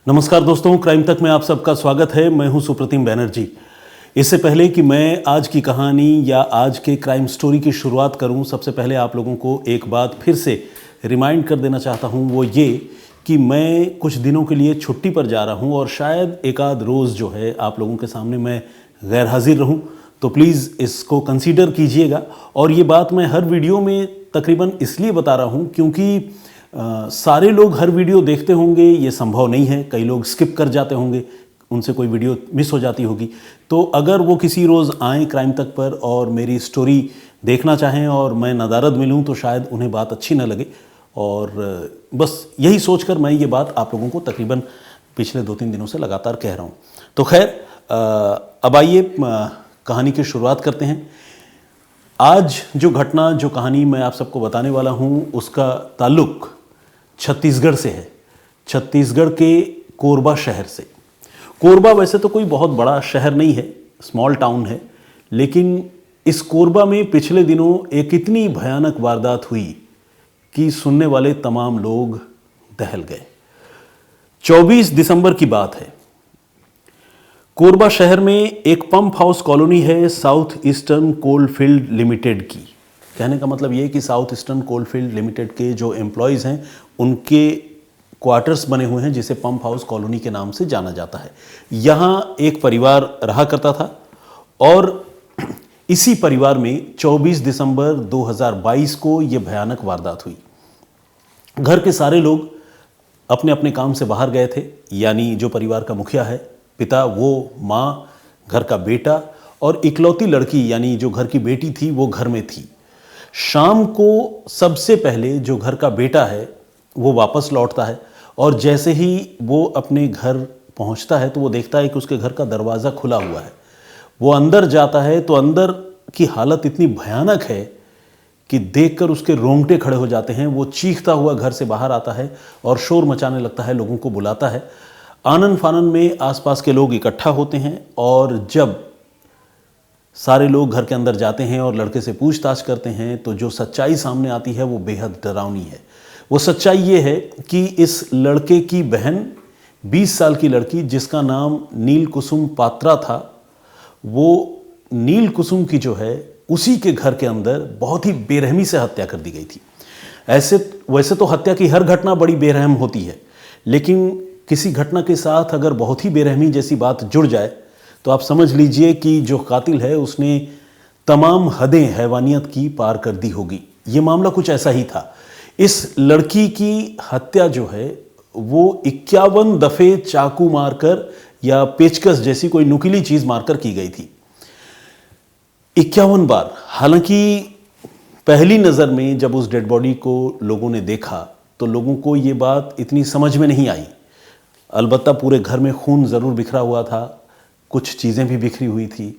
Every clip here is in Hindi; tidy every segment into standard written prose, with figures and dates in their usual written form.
नमस्कार दोस्तों, क्राइम तक में आप सबका स्वागत है। मैं हूं सुप्रतिम बैनर्जी। इससे पहले कि मैं आज की कहानी या आज के क्राइम स्टोरी की शुरुआत करूं, सबसे पहले आप लोगों को एक बात फिर से रिमाइंड कर देना चाहता हूं, वो ये कि मैं कुछ दिनों के लिए छुट्टी पर जा रहा हूं और शायद एक आध रोज़ जो है आप लोगों के सामने मैं गैर हाजिर रहूं, तो प्लीज़ इसको कंसीडर कीजिएगा। और ये बात मैं हर वीडियो में तकरीबन इसलिए बता रहा हूं क्योंकि सारे लोग हर वीडियो देखते होंगे, ये संभव नहीं है। कई लोग स्किप कर जाते होंगे, उनसे कोई वीडियो मिस हो जाती होगी। तो अगर वो किसी रोज़ आएँ क्राइम तक पर और मेरी स्टोरी देखना चाहें और मैं नदारद मिलूं, तो शायद उन्हें बात अच्छी ना लगे। और बस यही सोचकर मैं ये बात आप लोगों को तकरीबन पिछले 2-3 दिनों से लगातार कह रहा हूँ। तो खैर, अब आइए कहानी की शुरुआत करते हैं। आज जो घटना, जो कहानी मैं आप सबको बताने वाला हूँ, उसका ताल्लुक़ छत्तीसगढ़ से है। छत्तीसगढ़ के कोरबा शहर से। कोरबा वैसे तो कोई बहुत बड़ा शहर नहीं है, स्मॉल टाउन है, लेकिन इस कोरबा में पिछले दिनों एक इतनी भयानक वारदात हुई कि सुनने वाले तमाम लोग दहल गए। 24 दिसंबर की बात है। कोरबा शहर में एक पंप हाउस कॉलोनी है साउथ ईस्टर्न कोलफील्ड लिमिटेड की। कहने का मतलब ये कि साउथ ईस्टर्न कोलफील्ड लिमिटेड के जो एम्प्लॉयज़ हैं, उनके क्वार्टर्स बने हुए हैं, जिसे पंप हाउस कॉलोनी के नाम से जाना जाता है। यहाँ एक परिवार रहा करता था और इसी परिवार में 24 दिसंबर 2022 को ये भयानक वारदात हुई। घर के सारे लोग अपने अपने काम से बाहर गए थे, यानी जो परिवार का मुखिया है, पिता, वो, माँ, घर का बेटा और इकलौती लड़की यानी जो घर की बेटी थी, वो घर में थी। शाम को सबसे पहले जो घर का बेटा है वो वापस लौटता है और जैसे ही वो अपने घर पहुंचता है तो वो देखता है कि उसके घर का दरवाज़ा खुला हुआ है। वो अंदर जाता है तो अंदर की हालत इतनी भयानक है कि देखकर उसके रोंगटे खड़े हो जाते हैं। वो चीखता हुआ घर से बाहर आता है और शोर मचाने लगता है, लोगों को बुलाता है। आनन फानन में आसपास के लोग इकट्ठा होते हैं और जब सारे लोग घर के अंदर जाते हैं और लड़के से पूछताछ करते हैं तो जो सच्चाई सामने आती है वो बेहद डरावनी है। वो सच्चाई ये है कि इस लड़के की बहन, 20 साल की लड़की जिसका नाम नील कुसुम पात्रा था, वो नील कुसुम की जो है उसी के घर के अंदर बहुत ही बेरहमी से हत्या कर दी गई थी। वैसे तो हत्या की हर घटना बड़ी बेरहम होती है, लेकिन किसी घटना के साथ अगर बहुत ही बेरहमी जैसी बात जुड़ जाए तो आप समझ लीजिए कि जो कातिल है उसने तमाम हदें हैवानियत की पार कर दी होगी। ये मामला कुछ ऐसा ही था। इस लड़की की हत्या जो है वो 51 दफ़े चाकू मारकर या पेचकस जैसी कोई नुकीली चीज़ मारकर की गई थी। 51 बार। हालांकि पहली नज़र में जब उस डेड बॉडी को लोगों ने देखा तो लोगों को ये बात इतनी समझ में नहीं आई। अलबत्ता पूरे घर में खून ज़रूर बिखरा हुआ था, कुछ चीज़ें भी बिखरी हुई थी।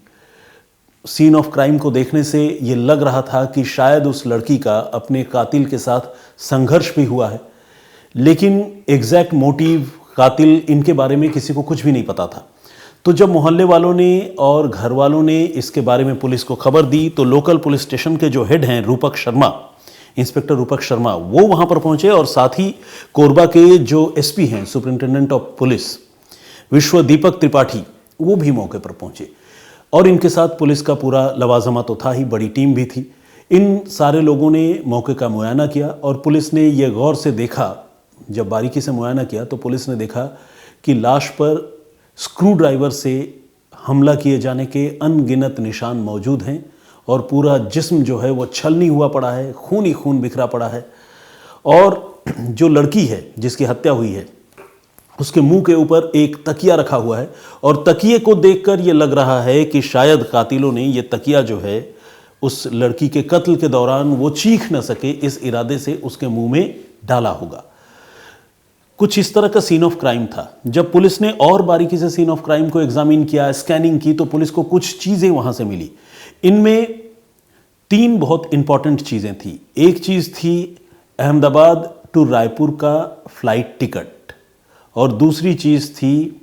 सीन ऑफ क्राइम को देखने से ये लग रहा था कि शायद उस लड़की का अपने कातिल के साथ संघर्ष भी हुआ है, लेकिन एग्जैक्ट मोटिव, कातिल, इनके बारे में किसी को कुछ भी नहीं पता था। तो जब मोहल्ले वालों ने और घर वालों ने इसके बारे में पुलिस को खबर दी तो लोकल पुलिस स्टेशन के जो हेड हैं रूपक शर्मा, इंस्पेक्टर रूपक शर्मा, वो वहाँ पर पहुँचे और साथ ही कोरबा के जो एसपी हैं, सुपरिंटेंडेंट ऑफ पुलिस विश्व दीपक त्रिपाठी, वो भी मौके पर पहुँचे। और इनके साथ पुलिस का पूरा लवाजमा तो था ही, बड़ी टीम भी थी। इन सारे लोगों ने मौके का मुआयना किया और पुलिस ने यह गौर से देखा, जब बारीकी से मुआयना किया तो पुलिस ने देखा कि लाश पर स्क्रू ड्राइवर से हमला किए जाने के अनगिनत निशान मौजूद हैं और पूरा जिस्म जो है वो छलनी हुआ पड़ा है, खून ही खून बिखरा पड़ा है। और जो लड़की है जिसकी हत्या हुई है उसके मुंह के ऊपर एक तकिया रखा हुआ है और तकिए को देखकर यह लग रहा है कि शायद कातिलों ने यह तकिया जो है उस लड़की के कत्ल के दौरान वो चीख न सके, इस इरादे से उसके मुंह में डाला होगा। कुछ इस तरह का सीन ऑफ क्राइम था। जब पुलिस ने और बारीकी से सीन ऑफ क्राइम को एग्जामिन किया, स्कैनिंग की, तो पुलिस को कुछ चीज़ें वहाँ से मिली। इनमें 3 बहुत इंपॉर्टेंट चीज़ें थी। एक चीज़ थी अहमदाबाद टू रायपुर का फ्लाइट टिकट और दूसरी चीज़ थी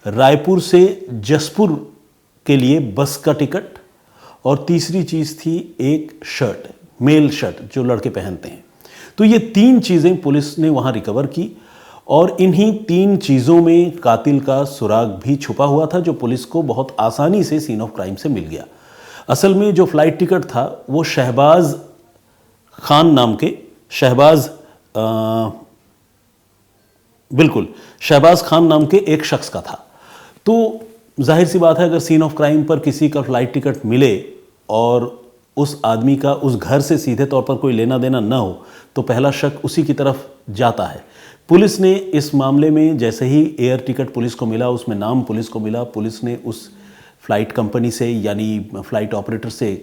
रायपुर से जसपुर के लिए बस का टिकट और तीसरी चीज़ थी एक शर्ट, मेल शर्ट जो लड़के पहनते हैं। तो ये 3 चीज़ें पुलिस ने वहाँ रिकवर की और इन्हीं 3 चीज़ों में कातिल का सुराग भी छुपा हुआ था, जो पुलिस को बहुत आसानी से सीन ऑफ क्राइम से मिल गया। असल में जो फ्लाइट टिकट था वो शहबाज खान नाम के शहबाज खान नाम के एक शख्स का था। तो जाहिर सी बात है, अगर सीन ऑफ क्राइम पर किसी का फ्लाइट टिकट मिले और उस आदमी का उस घर से सीधे तौर पर कोई लेना देना ना हो, तो पहला शक उसी की तरफ जाता है। पुलिस ने इस मामले में जैसे ही एयर टिकट पुलिस को मिला, उसमें नाम पुलिस को मिला, पुलिस ने उस फ्लाइट कंपनी से यानी फ्लाइट ऑपरेटर से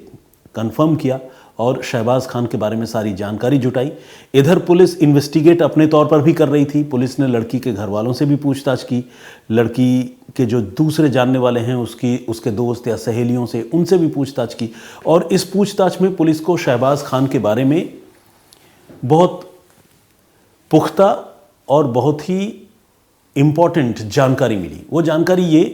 कंफर्म किया और शहबाज खान के बारे में सारी जानकारी जुटाई। इधर पुलिस इन्वेस्टिगेट अपने तौर पर भी कर रही थी। पुलिस ने लड़की के घर वालों से भी पूछताछ की, लड़की के जो दूसरे जानने वाले हैं उसके दोस्त या सहेलियों से, उनसे भी पूछताछ की। और इस पूछताछ में पुलिस को शहबाज खान के बारे में बहुत पुख्ता और बहुत ही इम्पॉर्टेंट जानकारी मिली। वो जानकारी ये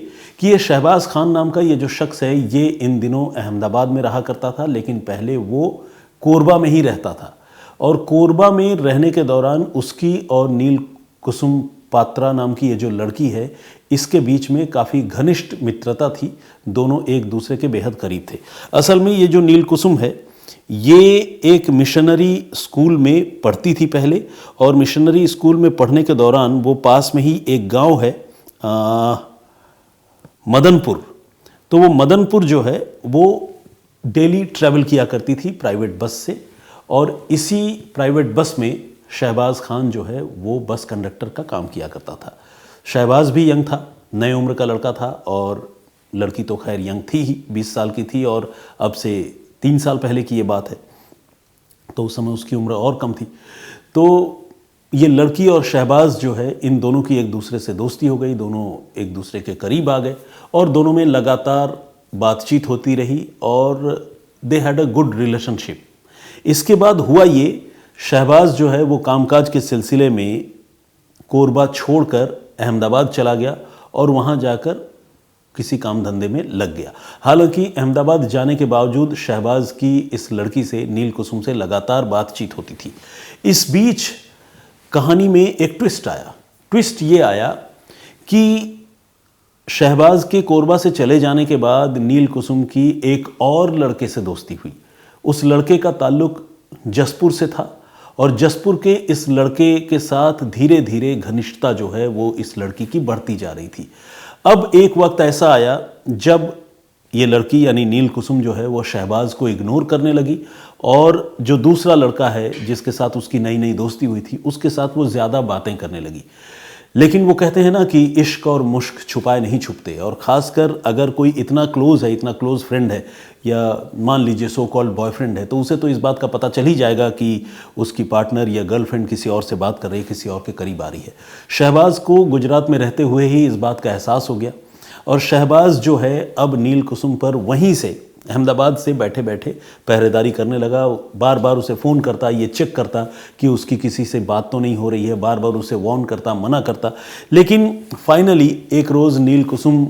कि ये शहबाज खान नाम का ये जो शख्स है, ये इन दिनों अहमदाबाद में रहा करता था, लेकिन पहले वो कोरबा में ही रहता था। और कोरबा में रहने के दौरान उसकी और नील कुसुम पात्रा नाम की ये जो लड़की है, इसके बीच में काफ़ी घनिष्ठ मित्रता थी। दोनों एक दूसरे के बेहद करीब थे। असल में ये जो नील कुसुम है, ये एक मिशनरी स्कूल में पढ़ती थी पहले, और मिशनरी स्कूल में पढ़ने के दौरान वो पास में ही एक गांव है मदनपुर। तो वो मदनपुर जो है वो डेली ट्रैवल किया करती थी प्राइवेट बस से, और इसी प्राइवेट बस में शहबाज खान जो है वो बस कंडक्टर का काम किया करता था। शहबाज भी यंग था, नए उम्र का लड़का था, और लड़की तो खैर यंग थी ही, 20 साल की थी, और अब से 3 साल पहले की ये बात है, तो उस समय उसकी उम्र और कम थी। तो ये लड़की और शहबाज जो है, इन दोनों की एक दूसरे से दोस्ती हो गई, दोनों एक दूसरे के करीब आ गए, और दोनों में लगातार बातचीत होती रही, और they had a good relationship. इसके बाद हुआ ये, शहबाज जो है वो कामकाज के सिलसिले में कोरबा छोड़कर अहमदाबाद चला गया और वहाँ जाकर किसी काम धंधे में लग गया। हालांकि अहमदाबाद जाने के बावजूद शहबाज की इस लड़की से, नील कुसुम से, लगातार बातचीत होती थी। इस बीच कहानी में एक ट्विस्ट आया। ट्विस्ट ये आया कि शहबाज के कोरबा से चले जाने के बाद नील कुसुम की एक और लड़के से दोस्ती हुई। उस लड़के का ताल्लुक जसपुर से था, और जसपुर के इस लड़के के साथ धीरे धीरे घनिष्ठता जो है वो इस लड़की की बढ़ती जा रही थी। अब एक वक्त ऐसा आया जब ये लड़की यानी नील कुसुम जो है वो शहबाज को इग्नोर करने लगी, और जो दूसरा लड़का है जिसके साथ उसकी नई नई दोस्ती हुई थी, उसके साथ वो ज़्यादा बातें करने लगी। लेकिन वो कहते हैं ना कि इश्क और मुश्क छुपाए नहीं छुपते, और ख़ासकर अगर कोई इतना क्लोज़ है, इतना क्लोज़ फ्रेंड है, या मान लीजिए सो कॉल्ड बॉयफ्रेंड है, तो उसे तो इस बात का पता चल ही जाएगा कि उसकी पार्टनर या गर्लफ्रेंड किसी और से बात कर रही है, किसी और के करीब आ रही है। शहबाज को गुजरात में रहते हुए ही इस बात का एहसास हो गया, और शहबाज जो है अब नील कुसुम पर वहीं से अहमदाबाद से बैठे बैठे पहरेदारी करने लगा। बार बार उसे फ़ोन करता, ये चेक करता कि उसकी किसी से बात तो नहीं हो रही है, बार बार उसे वार्न करता, मना करता। लेकिन फाइनली एक रोज़ नील कुसुम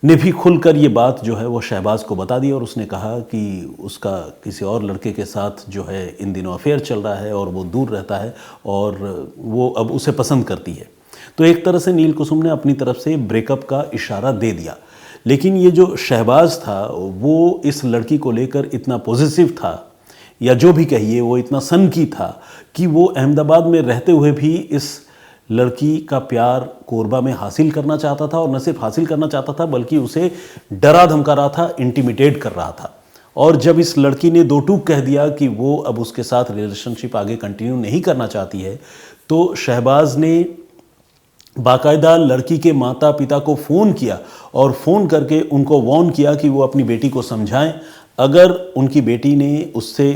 ने भी खुलकर ये बात जो है वो शहबाज को बता दी, और उसने कहा कि उसका किसी और लड़के के साथ जो है इन दिनों अफेयर चल रहा है, और वो दूर रहता है, और वो अब उसे पसंद करती है। तो एक तरह से नील कुसुम ने अपनी तरफ से ब्रेकअप का इशारा दे दिया। लेकिन ये जो शहबाज था वो इस लड़की को लेकर इतना पॉजिटिव था, या जो भी कहिए वो इतना सनकी था, कि वो अहमदाबाद में रहते हुए भी इस लड़की का प्यार कोरबा में हासिल करना चाहता था, और न सिर्फ हासिल करना चाहता था बल्कि उसे डरा धमका रहा था, इंटिमिडेट कर रहा था। और जब इस लड़की ने दो टूक कह दिया कि वो अब उसके साथ रिलेशनशिप आगे कंटिन्यू नहीं करना चाहती है, तो शहबाज ने बाकायदा लड़की के माता पिता को फ़ोन किया, और फ़ोन करके उनको वार्न किया कि वो अपनी बेटी को समझाएं, अगर उनकी बेटी ने उससे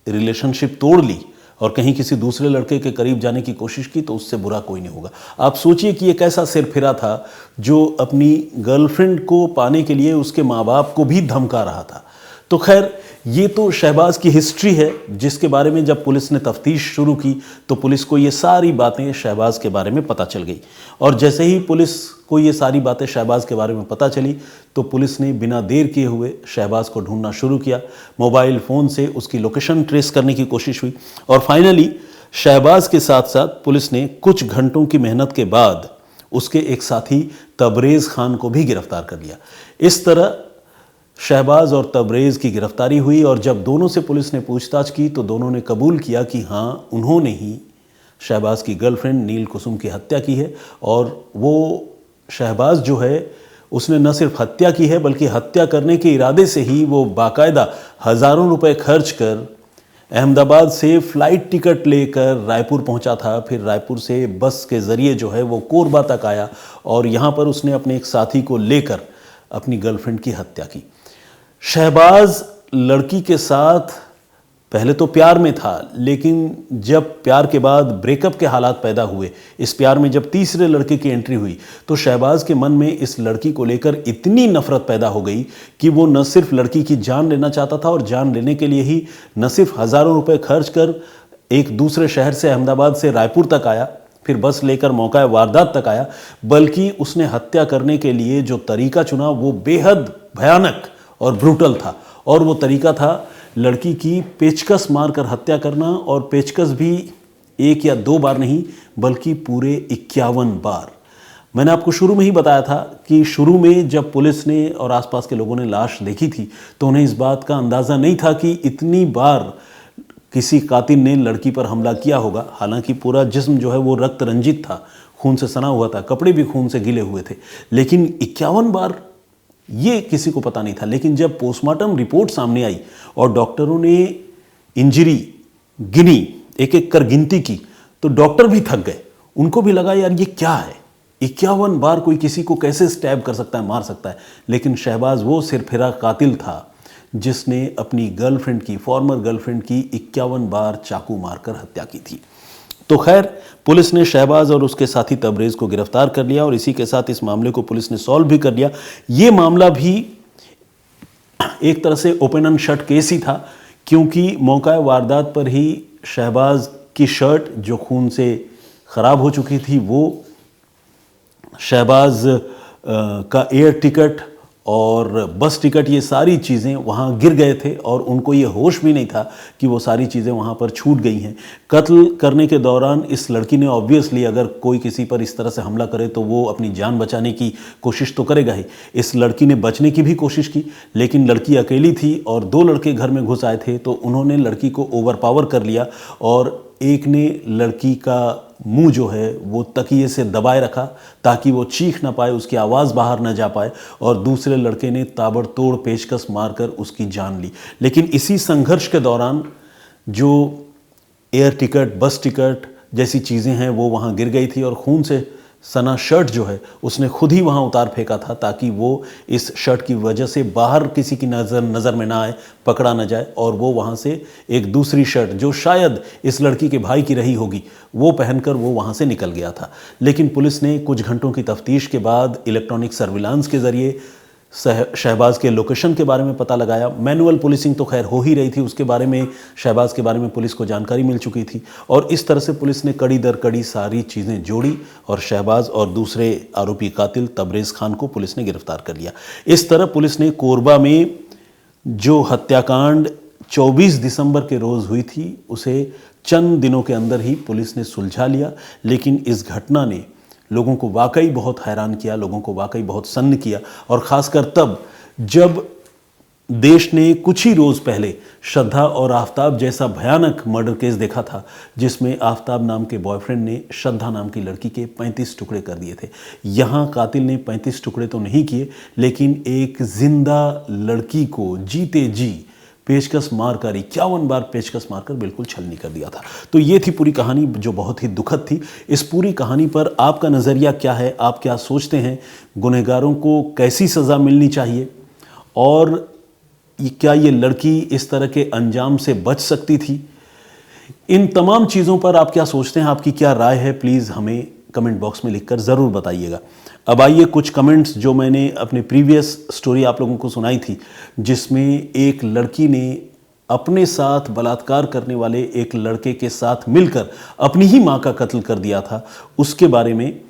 रिलेशनशिप तोड़ ली और कहीं किसी दूसरे लड़के के करीब जाने की कोशिश की, तो उससे बुरा कोई नहीं होगा। आप सोचिए कि ये कैसा सिरफिरा था जो अपनी गर्लफ्रेंड को पाने के लिए उसके माँ बाप को भी धमका रहा था। तो खैर, ये तो शहबाज की हिस्ट्री है, जिसके बारे में जब पुलिस ने तफ्तीश शुरू की तो पुलिस को ये सारी बातें शहबाज के बारे में पता चल गई। और जैसे ही पुलिस को ये सारी बातें शहबाज के बारे में पता चली, तो पुलिस ने बिना देर किए हुए शहबाज को ढूंढना शुरू किया। मोबाइल फ़ोन से उसकी लोकेशन ट्रेस करने की कोशिश हुई, और फाइनली शहबाज के साथ साथ पुलिस ने कुछ घंटों की मेहनत के बाद उसके एक साथी तबरेज़ खान को भी गिरफ्तार कर लिया। इस तरह शहबाज और तबरेज़ की गिरफ्तारी हुई और जब दोनों से पुलिस ने पूछताछ की तो दोनों ने कबूल किया कि हाँ, उन्होंने ही शहबाज की गर्लफ्रेंड नील कुसुम की हत्या की है। और वो शहबाज जो है उसने न सिर्फ हत्या की है बल्कि हत्या करने के इरादे से ही वो बाकायदा हज़ारों रुपए खर्च कर अहमदाबाद से फ़्लाइट टिकट लेकर रायपुर पहुंचा था। फिर रायपुर से बस के ज़रिए जो है वो कोरबा तक आया और यहाँ पर उसने अपने एक साथी को लेकर अपनी गर्लफ्रेंड की हत्या की। शहबाज लड़की के साथ पहले तो प्यार में था, लेकिन जब प्यार के बाद ब्रेकअप के हालात पैदा हुए, इस प्यार में जब तीसरे लड़के की एंट्री हुई तो शहबाज के मन में इस लड़की को लेकर इतनी नफरत पैदा हो गई कि वो न सिर्फ लड़की की जान लेना चाहता था और जान लेने के लिए ही न सिर्फ हज़ारों रुपए खर्च कर एक दूसरे शहर से अहमदाबाद से रायपुर तक आया, फिर बस लेकर मौका वारदात तक आया, बल्कि उसने हत्या करने के लिए जो तरीका चुना वो बेहद भयानक और ब्रूटल था। और वो तरीका था लड़की की पेचकस मारकर हत्या करना, और पेचकस भी एक या दो बार नहीं बल्कि पूरे 51 बार। मैंने आपको शुरू में ही बताया था कि शुरू में जब पुलिस ने और आसपास के लोगों ने लाश देखी थी तो उन्हें इस बात का अंदाज़ा नहीं था कि इतनी बार किसी कातिल ने लड़की पर हमला किया होगा। हालांकि पूरा जिस्म जो है वो रक्त रंजित था, खून से सना हुआ था, कपड़े भी खून से गिले हुए थे, लेकिन 51 बार ये किसी को पता नहीं था। लेकिन जब पोस्टमार्टम रिपोर्ट सामने आई और डॉक्टरों ने इंजरी गिनी, एक एक कर गिनती की, तो डॉक्टर भी थक गए। उनको भी लगा यार ये क्या है, 51 बार कोई किसी को कैसे स्टैब कर सकता है, मार सकता है। लेकिन शहबाज वो सिरफिरा कातिल था जिसने अपनी गर्लफ्रेंड की, फॉर्मर गर्लफ्रेंड की 51 बार चाकू मारकर हत्या की थी। तो खैर, पुलिस ने शहबाज और उसके साथी तबरेज़ को गिरफ्तार कर लिया और इसी के साथ इस मामले को पुलिस ने सॉल्व भी कर लिया। ये मामला भी एक तरह से ओपन एंड शट केस ही था, क्योंकि मौका वारदात पर ही शहबाज की शर्ट जो खून से ख़राब हो चुकी थी, वो शहबाज का एयर टिकट और बस टिकट, ये सारी चीज़ें वहाँ गिर गए थे और उनको ये होश भी नहीं था कि वो सारी चीज़ें वहाँ पर छूट गई हैं। कत्ल करने के दौरान इस लड़की ने ऑब्वियसली, अगर कोई किसी पर इस तरह से हमला करे तो वो अपनी जान बचाने की कोशिश तो करेगा ही। इस लड़की ने बचने की भी कोशिश की, लेकिन लड़की अकेली थी और दो लड़के घर में घुस आए थे, तो उन्होंने लड़की को ओवरपावर कर लिया और एक ने लड़की का मुंह जो है वो तकिए से दबाए रखा ताकि वो चीख ना पाए, उसकी आवाज़ बाहर ना जा पाए, और दूसरे लड़के ने ताबड़तोड़ पेचकस मारकर उसकी जान ली। लेकिन इसी संघर्ष के दौरान जो एयर टिकट, बस टिकट जैसी चीज़ें हैं वो वहाँ गिर गई थी और खून से सना शर्ट जो है उसने खुद ही वहाँ उतार फेंका था ताकि वो इस शर्ट की वजह से बाहर किसी की नज़र में ना आए, पकड़ा ना जाए, और वो वहाँ से एक दूसरी शर्ट जो शायद इस लड़की के भाई की रही होगी वो पहनकर वो वहाँ से निकल गया था। लेकिन पुलिस ने कुछ घंटों की तफ्तीश के बाद इलेक्ट्रॉनिक सर्विलांस के ज़रिए शहबाज के लोकेशन के बारे में पता लगाया। मैनुअल पुलिसिंग तो खैर हो ही रही थी, उसके बारे में, शहबाज के बारे में पुलिस को जानकारी मिल चुकी थी, और इस तरह से पुलिस ने कड़ी दर कड़ी सारी चीज़ें जोड़ी और शहबाज और दूसरे आरोपी कातिल तबरेज़ खान को पुलिस ने गिरफ्तार कर लिया। इस तरह पुलिस ने कोरबा में जो हत्याकांड 24 दिसंबर के रोज़ हुई थी उसे चंद दिनों के अंदर ही पुलिस ने सुलझा लिया। लेकिन इस घटना ने लोगों को वाकई बहुत हैरान किया, लोगों को वाकई बहुत सन्न किया, और ख़ासकर तब जब देश ने कुछ ही रोज़ पहले श्रद्धा और आफ्ताब जैसा भयानक मर्डर केस देखा था जिसमें आफ्ताब नाम के बॉयफ्रेंड ने श्रद्धा नाम की लड़की के 35 टुकड़े कर दिए थे। यहाँ कातिल ने 35 टुकड़े तो नहीं किए, लेकिन एक जिंदा लड़की को जीते जी पेचकस मारकर, 51 बार पेचकस मारकर बिल्कुल छलनी कर दिया था। तो ये थी पूरी कहानी जो बहुत ही दुखद थी। इस पूरी कहानी पर आपका नज़रिया क्या है? आप क्या सोचते हैं? गुनहगारों को कैसी सज़ा मिलनी चाहिए? और क्या ये लड़की इस तरह के अंजाम से बच सकती थी? इन तमाम चीज़ों पर आप क्या सोचते हैं? आपकी क्या राय है? प्लीज़ हमें कमेंट बॉक्स में लिखकर ज़रूर बताइएगा। अब आइए कुछ कमेंट्स जो मैंने अपने प्रीवियस स्टोरी आप लोगों को सुनाई थी, जिसमें एक लड़की ने अपने साथ बलात्कार करने वाले एक लड़के के साथ मिलकर अपनी ही मां का कत्ल कर दिया था, उसके बारे में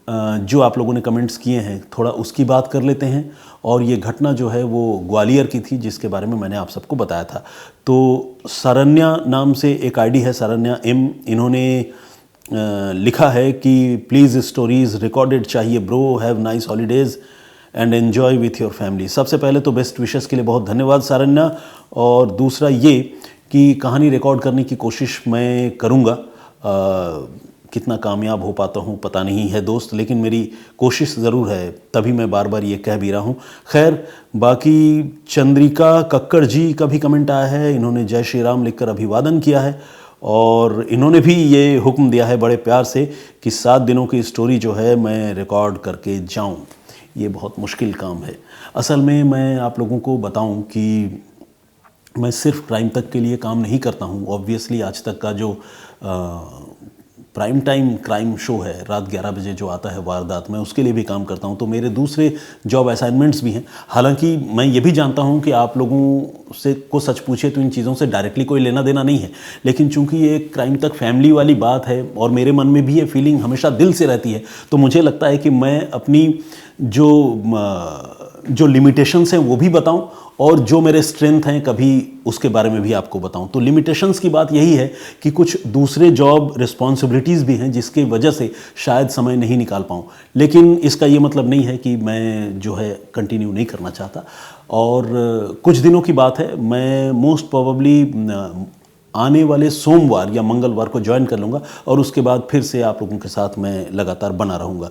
जो आप लोगों ने कमेंट्स किए हैं थोड़ा उसकी बात कर लेते हैं। और ये घटना जो है वो ग्वालियर की थी, जिसके बारे में मैंने आप सबको बताया था। तो सरन्या नाम से एक आईडी है, सरन्या एम, इन्होंने लिखा है कि प्लीज़ स्टोरीज़ रिकॉर्डेड चाहिए bro, have nice holidays and enjoy with your family. सबसे पहले तो बेस्ट विशेस के लिए बहुत धन्यवाद सरन्या। और दूसरा ये कि कहानी रिकॉर्ड करने की कोशिश मैं करूँगा, कितना कामयाब हो पाता हूँ पता नहीं है दोस्त, लेकिन मेरी कोशिश ज़रूर है, तभी मैं बार बार ये कह भी रहा हूँ। खैर, बाकी चंद्रिका कक्कड़ जी का भी कमेंट आया है, इन्होंने जय श्री राम लिखकर अभिवादन किया है और इन्होंने भी ये हुक्म दिया है बड़े प्यार से कि 7 दिनों की स्टोरी जो है मैं रिकॉर्ड करके जाऊँ। ये बहुत मुश्किल काम है। असल में मैं आप लोगों को बताऊं कि मैं सिर्फ क्राइम तक के लिए काम नहीं करता हूं। ऑब्वियसली आज तक का जो प्राइम टाइम क्राइम शो है रात 11 बजे जो आता है वारदात, मैं उसके लिए भी काम करता हूं। तो मेरे दूसरे जॉब असाइनमेंट्स भी हैं। हालांकि मैं ये भी जानता हूं कि आप लोगों से को सच पूछे तो इन चीज़ों से डायरेक्टली कोई लेना देना नहीं है, लेकिन चूंकि ये क्राइम तक फैमिली वाली बात है और मेरे मन में भी ये फीलिंग हमेशा दिल से रहती है, तो मुझे लगता है कि मैं अपनी जो लिमिटेशंस हैं वो भी बताऊं और जो मेरे स्ट्रेंथ हैं कभी उसके बारे में भी आपको बताऊं। तो लिमिटेशंस की बात यही है कि कुछ दूसरे जॉब रिस्पॉन्सिबिलिटीज़ भी हैं जिसके वजह से शायद समय नहीं निकाल पाऊं, लेकिन इसका ये मतलब नहीं है कि मैं जो है कंटिन्यू नहीं करना चाहता। और कुछ दिनों की बात है, मैं मोस्ट प्रोबेबली आने वाले सोमवार या मंगलवार को ज्वाइन कर लूँगा और उसके बाद फिर से आप लोगों के साथ मैं लगातार बना रहूँगा।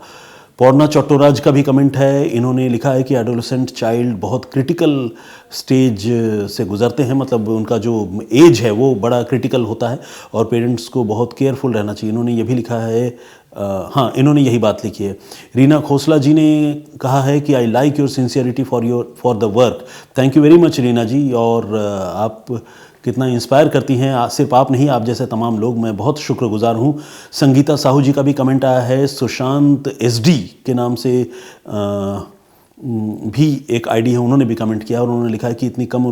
पौर्णा चट्टोराज का भी कमेंट है, इन्होंने लिखा है कि एडोलेसेंट चाइल्ड बहुत क्रिटिकल स्टेज से गुजरते हैं, मतलब उनका जो एज है वो बड़ा क्रिटिकल होता है और पेरेंट्स को बहुत केयरफुल रहना चाहिए। इन्होंने ये भी लिखा है, हाँ इन्होंने यही बात लिखी है। रीना खोसला जी ने कहा है कि I like your sincerity for the work. Thank you very much Reena ji. और आप कितना इंस्पायर करती हैं, सिर्फ आप नहीं, आप जैसे तमाम लोग, मैं बहुत शुक्रगुजार हूँ। संगीता साहू जी का भी कमेंट आया है, सुशांत एसडी के नाम से भी एक आईडी है, उन्होंने भी कमेंट किया और उन्होंने लिखा है कि इतनी कम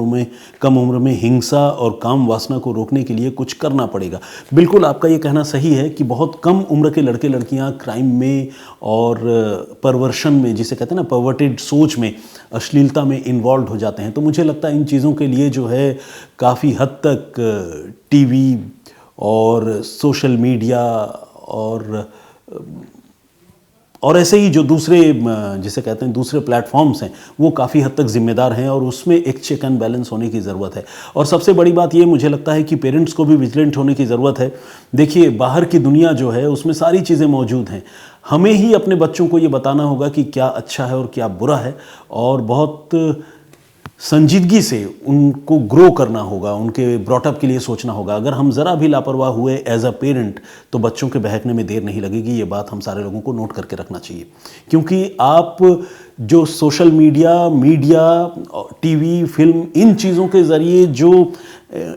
उम्र में हिंसा और काम वासना को रोकने के लिए कुछ करना पड़ेगा। बिल्कुल आपका ये कहना सही है कि बहुत कम उम्र के लड़के लड़कियां क्राइम में और परवर्शन में, जिसे कहते हैं ना परवर्टेड सोच में, अश्लीलता में इन्वॉल्व हो जाते हैं। तो मुझे लगता है इन चीज़ों के लिए जो है काफ़ी हद तक टीवी और सोशल मीडिया और ऐसे ही जो दूसरे जिसे कहते हैं दूसरे प्लेटफॉर्म्स हैं वो काफ़ी हद तक जिम्मेदार हैं और उसमें एक चेक एंड बैलेंस होने की ज़रूरत है। और सबसे बड़ी बात ये मुझे लगता है कि पेरेंट्स को भी विजिलेंट होने की ज़रूरत है। देखिए, बाहर की दुनिया जो है उसमें सारी चीज़ें मौजूद हैं, हमें ही अपने बच्चों को ये बताना होगा कि क्या अच्छा है और क्या बुरा है, और बहुत संजीदगी से उनको ग्रो करना होगा, उनके ब्रॉटअप के लिए सोचना होगा। अगर हम ज़रा भी लापरवाह हुए एज अ पेरेंट तो बच्चों के बहकने में देर नहीं लगेगी। ये बात हम सारे लोगों को नोट करके रखना चाहिए, क्योंकि आप जो सोशल मीडिया, टीवी, फिल्म, इन चीज़ों के ज़रिए जो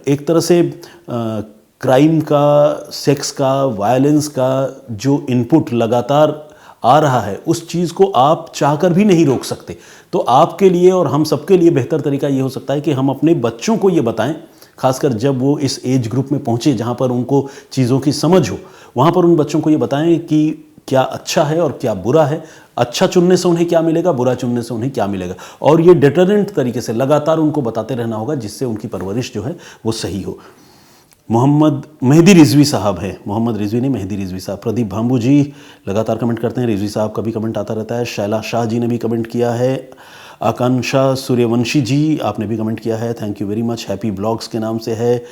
एक तरह से क्राइम का, सेक्स का, वायलेंस का जो इनपुट लगातार आ रहा है, उस चीज़ को आप चाहकर भी नहीं रोक सकते। तो आपके लिए और हम सबके लिए बेहतर तरीका ये हो सकता है कि हम अपने बच्चों को ये बताएं, खासकर जब वो इस एज ग्रुप में पहुंचे जहां पर उनको चीज़ों की समझ हो, वहां पर उन बच्चों को ये बताएं कि क्या अच्छा है और क्या बुरा है, अच्छा चुनने से उन्हें क्या मिलेगा, बुरा चुनने से उन्हें क्या मिलेगा। और ये डिटरेंट तरीके से लगातार उनको बताते रहना होगा, जिससे उनकी परवरिश जो है वो सही हो। मोहम्मद मेहदी रिजवी साहब है, मोहम्मद रिजवी नहीं, मेहदी रिजवी साहब। प्रदीप भांबू जी लगातार कमेंट करते हैं, रिजवी साहब का भी कमेंट आता रहता है। शैला शाह जी ने भी कमेंट किया है। आकांक्षा सूर्यवंशी जी, आपने भी कमेंट किया है, thank you very much. Happy blogs के नाम से है।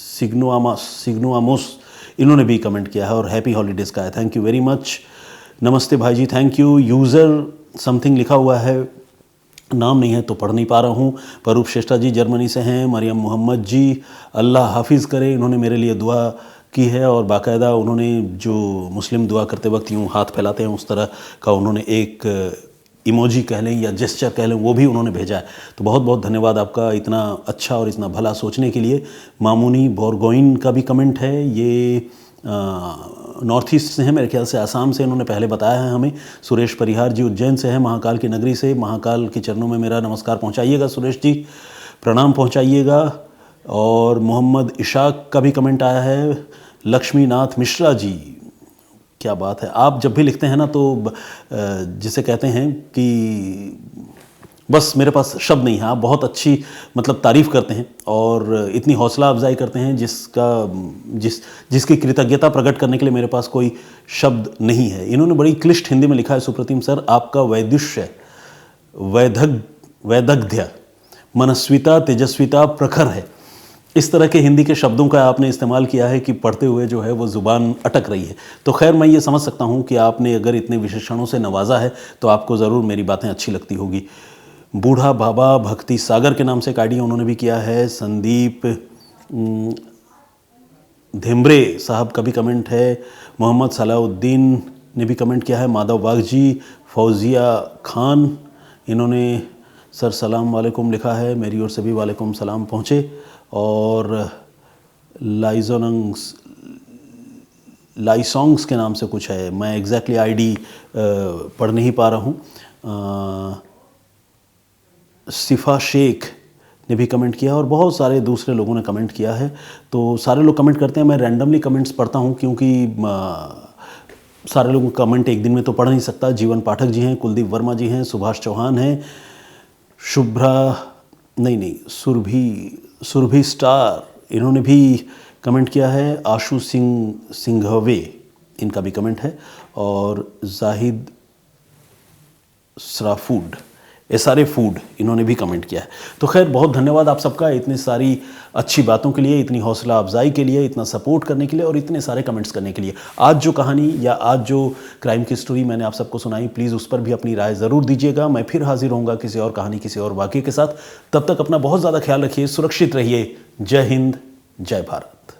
सिग्नोआमोस, इन्होंने भी कमेंट किया है और हैप्पी हॉलीडेज़ का है, थैंक यू वेरी मच। नमस्ते भाई जी, थैंक यू। यूज़र समथिंग लिखा हुआ है, नाम नहीं है तो पढ़ नहीं पा रहा हूँ। परूप श्रेष्ठा जी जर्मनी से हैं। मरियम मोहम्मद जी, अल्लाह हाफिज़ करे, इन्होंने मेरे लिए दुआ की है और बाकायदा उन्होंने जो मुस्लिम दुआ करते वक्त यूँ हाथ फैलाते हैं उस तरह का उन्होंने एक इमोजी कह लें या जेस्चर कह लें, वो भी उन्होंने भेजा है। तो बहुत बहुत धन्यवाद आपका इतना अच्छा और इतना भला सोचने के लिए। मामूनी बोरगोइन का भी कमेंट है, ये नॉर्थ ईस्ट से हैं, मेरे ख्याल से आसाम से, इन्होंने पहले बताया है हमें। सुरेश परिहार जी उज्जैन से हैं, महाकाल की नगरी से। महाकाल के चरणों में मेरा नमस्कार पहुंचाइएगा सुरेश जी, प्रणाम पहुंचाइएगा। और मोहम्मद इशाक का भी कमेंट आया है। लक्ष्मीनाथ मिश्रा जी, क्या बात है। आप जब भी लिखते हैं ना तो जिसे कहते हैं कि बस मेरे पास शब्द नहीं है। आप बहुत अच्छी मतलब तारीफ़ करते हैं और इतनी हौसला अफजाई करते हैं जिसकी कृतज्ञता प्रकट करने के लिए मेरे पास कोई शब्द नहीं है। इन्होंने बड़ी क्लिष्ट हिंदी में लिखा है, सुप्रतिम सर, आपका वैदुष्य, वैदग्ध्य, मनस्विता, तेजस्विता प्रखर है। इस तरह के हिंदी के शब्दों का आपने इस्तेमाल किया है कि पढ़ते हुए जो है वो ज़ुबान अटक रही है। तो खैर, मैं ये समझ सकता हूँ कि आपने अगर इतने विशेषणों से नवाजा है तो आपको ज़रूर मेरी बातें अच्छी लगती होगी। बूढ़ा बाबा भक्ति सागर के नाम से एक आइडिया उन्होंने भी किया है। संदीप धेम्ब्रे साहब का भी कमेंट है। मोहम्मद सलाउद्दीन ने भी कमेंट किया है। माधव बागजी, फौजिया खान, इन्होंने सर सलाम वालेकुम लिखा है। मेरी ओर से भी वालेकुम सलाम पहुँचे। और लाइसोंग्स के नाम से कुछ है, मैं एग्जैक्टली आईडी पढ़ नहीं पा रहा हूँ। सिफा शेख ने भी कमेंट किया और बहुत सारे दूसरे लोगों ने कमेंट किया है। तो सारे लोग कमेंट करते हैं, मैं रैंडमली कमेंट्स पढ़ता हूँ क्योंकि सारे लोगों का कमेंट एक दिन में तो पढ़ नहीं सकता। जीवन पाठक जी हैं, कुलदीप वर्मा जी हैं, सुभाष चौहान हैं, सुरभि स्टार, इन्होंने भी कमेंट किया है। आशु सिंघवे, इनका भी कमेंट है। और जाहिद सराफूड, एसआरए फूड, इन्होंने भी कमेंट किया है। तो खैर, बहुत धन्यवाद आप सबका इतनी सारी अच्छी बातों के लिए, इतनी हौसला अफजाई के लिए, इतना सपोर्ट करने के लिए और इतने सारे कमेंट्स करने के लिए। आज जो कहानी या आज जो क्राइम की स्टोरी मैंने आप सबको सुनाई, प्लीज़ उस पर भी अपनी राय ज़रूर दीजिएगा। मैं फिर हाजिर होऊंगा किसी और कहानी, किसी और वाक़ये के साथ। तब तक अपना बहुत ज़्यादा ख्याल रखिए, सुरक्षित रहिए। जय हिंद, जय भारत।